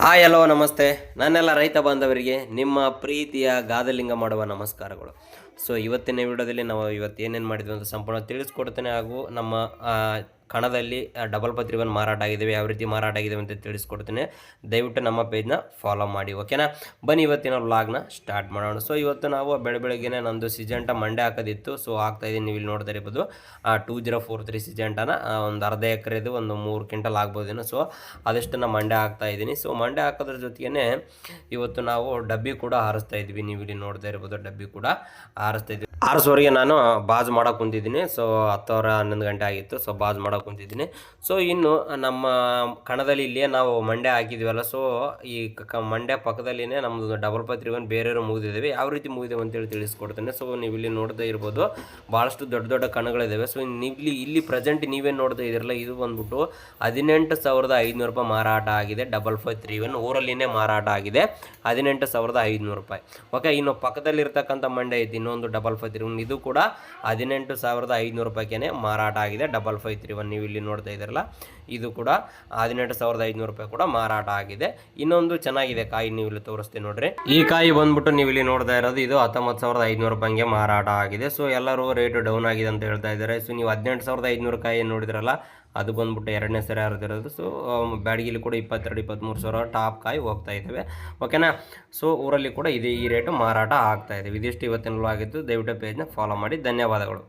Hi hello ನಮಸ್ತೆ ನನ್ನೆಲ್ಲ ರೈತ ಬಾಂಧವರಿಗೆ ನಿಮ್ಮ ಪ್ರೀತಿಯ ಗಾದಲಿಂಗ ಮಾಡುವ ನಮಸ್ಕಾರಗಳು. ಸೊ ಇವತ್ತಿನ ವಿಡಿಯೋದಲ್ಲಿ ನಾವು ಏನೇನು ಮಾಡಿದ್ವಿ ಅಂತ ಸಂಪೂರ್ಣ ತಿಳಿಸ್ಕೊಡ್ತೇನೆ. ಹಾಗೂ ನಮ್ಮ ಕಣದಲ್ಲಿ ಡಬಲ್ ಪತ್ರಿವನ್ ಮಾರಾಟ ಆಗಿದ್ದಾವೆ, ಯಾವ ರೀತಿ ಮಾರಾಟ ಆಗಿದ್ದಾವೆ ಅಂತ ತಿಳಿಸ್ಕೊಡ್ತೇನೆ. ದಯವಿಟ್ಟು ನಮ್ಮ ಪೇಜ್ನ ಫಾಲೋ ಮಾಡಿ, ಓಕೆನಾ? ಬನ್ನಿ ಇವತ್ತಿನ ವ್ಲಾಗ್ನ ಸ್ಟಾರ್ಟ್ ಮಾಡೋಣ. ಸೊ ಇವತ್ತು ನಾವು ಬೆಳಗ್ಗೆನೇ ನಂದು ಸಿಜೆಂಟ ಮಂಡೆ ಹಾಕೋದಿತ್ತು. ಸೊ ಹಾಕ್ತಾಯಿದ್ದೀನಿ, ನೀವು ಇಲ್ಲಿ ನೋಡ್ತಾ ಇರ್ಬೋದು 2043 ಸಿಜೆಂಟನ ಒಂದು ಅರ್ಧ ಎಕರೆದು ಒಂದು 3 ಕ್ವಿಂಟಲ್ ಆಗ್ಬೋದೇನೋ. ಸೊ ಅದಷ್ಟನ್ನು ಮಂಡೆ ಹಾಕ್ತಾಯಿದ್ದೀನಿ. ಸೊ ಮಂಡೆ ಹಾಕೋದ್ರ ಜೊತೆಗೇ ಇವತ್ತು ನಾವು ಡಬ್ಬಿ ಕೂಡ ಹಾರಿಸ್ತಾ ಇದ್ವಿ. ನೀವು ಇಲ್ಲಿ ನೋಡ್ತಾ ಇರ್ಬೋದು, ಡಬ್ಬಿ ಕೂಡ ಹಾರಿಸ್ತಾ ಇದ್ವಿ. 6:30 ನಾನು ಬಾಜ್ ಮಾಡೋಕೆ ಕುಂತಿದ್ದೀನಿ. ಸೊ 10:11 ಗಂಟೆ ಆಗಿತ್ತು. ಸೊ ಬಾಜ್ ಮಾಡೋಕೆ ಕುಂತಿದ್ದೀನಿ. ಸೊ ಇನ್ನು ನಮ್ಮ ಕಣದಲ್ಲಿ ಇಲ್ಲೇ ನಾವು ಮಂಡ್ಯ ಹಾಕಿದ್ವಲ್ಲ, ಸೊ ಈ ಮಂಡ್ಯ ಪಕ್ಕದಲ್ಲಿನೇ ನಮ್ಮದು ಡಬಲ್ ಪತ್ರಿವನ್ ಬೇರೆಯವರು ಮುಗಿದಿದ್ದಾವೆ. ಯಾವ ರೀತಿ ಮುಗಿದೇವೆ ಅಂತೇಳಿ ತಿಳಿಸ್ಕೊಡ್ತೇನೆ. ಸೊ ನೀವು ಇಲ್ಲಿ ನೋಡ್ತಾ ಇರ್ಬೋದು, ಭಾಳಷ್ಟು ದೊಡ್ಡ ದೊಡ್ಡ ಕಣಗಳಿದ್ದಾವೆ. ಸೊ ನೀವು ಇಲ್ಲಿ ಪ್ರೆಸೆಂಟ್ ನೀವೇನು ನೋಡ್ತಾ ಇದ್ದೀರಲ್ಲ, ಇದು ಬಂದ್ಬಿಟ್ಟು 18,500 ರೂಪಾಯಿ ಮಾರಾಟ ಆಗಿದೆ. ಡಬಲ್ 531 ಊರಲ್ಲಿನೇ ಮಾರಾಟ ಆಗಿದೆ, 18,500 ರೂಪಾಯಿ. ಓಕೆ, ಇನ್ನು ಪಕ್ಕದಲ್ಲಿರ್ತಕ್ಕಂಥ ಮಂಡ್ಯ ಐತಿ ಇನ್ನೊಂದು ಡಬಲ್ 531, ಇದು ಕೂಡ 18,500 ರೂಪಾಯಿಗೆ ಮಾರಾಟ ಆಗಿದೆ. ಡಬಲ್ 531 ನೀವು ಇಲ್ಲಿ ನೋಡ್ತಾ ಇದ್ದೀರಲ್ಲ, ಇದು ಕೂಡ 18,500 ರೂಪಾಯಿ ಕೂಡ ಮಾರಾಟ ಆಗಿದೆ. ಇನ್ನೊಂದು ಚೆನ್ನಾಗಿದೆ ಕಾಯಿ, ನೀವು ಇಲ್ಲಿ ತೋರಿಸ್ತೀನಿ ನೋಡ್ರಿ. ಈ ಕಾಯಿ ಬಂದ್ಬಿಟ್ಟು ನೀವು ಇಲ್ಲಿ ನೋಡ್ತಾ ಇರೋದು, ಇದು 19,500 ರೂಪಾಯಿಗೆ ಮಾರಾಟ ಆಗಿದೆ. ಸೊ ಎಲ್ಲರೂ ರೇಟ್ ಡೌನ್ ಆಗಿದೆ ಅಂತ ಹೇಳ್ತಾ ಇದ್ದಾರೆ. ಸೊ ನೀವು 18,500 ಕಾಯಿ ನೋಡಿದ್ರಲ್ಲ, ಅದು ಬಂದ್ಬಿಟ್ಟು ಎರಡನೇ ಸರಿ ಹರಿದಿರೋದು. ಸೊ ಬ್ಯಾಡಗಿಲಿ ಕೂಡ 22-23 ಸಾವಿರ ಟಾಪ್ ಕಾಯಿ ಹೋಗ್ತಾ ಇದ್ದಾವೆ, ಓಕೆನಾ? ಸೊ ಊರಲ್ಲಿ ಕೂಡ ಈ ರೇಟು ಮಾರಾಟ ಆಗ್ತಾ ಇದೆ. ಇದಿಷ್ಟು ಇವತ್ತಿನ ಆಗಿದ್ದು. ದಯವಿಟ್ಟು ಪೇಜ್ನ ಫಾಲೋ ಮಾಡಿ. ಧನ್ಯವಾದಗಳು.